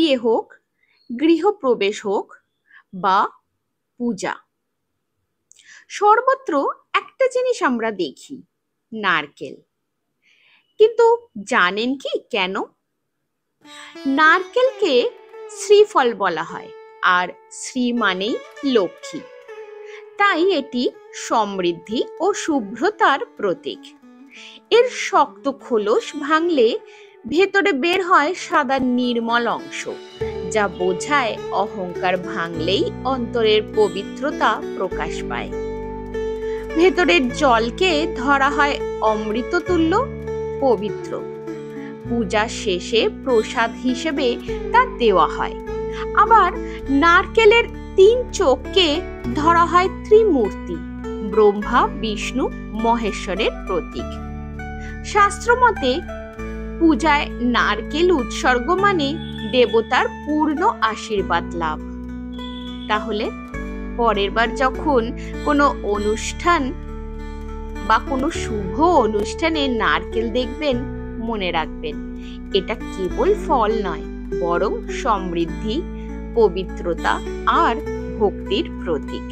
বিয়ে হোক, গৃহপ্রবেশ হোক বা পূজা, সর্বত্র একটা জিনিস আমরা দেখি, নারকেল। কিন্তু জানেন কি কেন? নারকেলকে শ্রীফল বলা হয়, আর শ্রী মানেই লক্ষ্মী। তাই এটি সমৃদ্ধি ও শুভ্রতার প্রতীক। এর শক্ত খোলস ভাঙলে ভেতরে বের হয় সাদা নির্মল অংশ, যা বোঝায় অহংকার ভাঙলেই অন্তরের পবিত্রতা প্রকাশ পায়। ভেতরের জলকে ধরা হয় অমৃততুল্য, পবিত্র। পূজা শেষে প্রসাদ হিসেবে তা দেওয়া হয়। আবার নারকেলের 3 চোখকে ধরা হয় ত্রিমূর্তি, ব্রহ্মা, বিষ্ণু, মহেশ্বরের প্রতীক। শাস্ত্রমতে পূজায় নারকেল উৎসর্গ মানে দেবতার পূর্ণ আশীর্বাদ লাভ। তাহলে পরের বার যখন কোনো অনুষ্ঠান বা কোনো শুভ অনুষ্ঠানে নারকেল দেখবেন, মনে রাখবেন এটা কেবল ফল নয়, বরং সমৃদ্ধি, পবিত্রতা আর ভক্তির প্রতীক।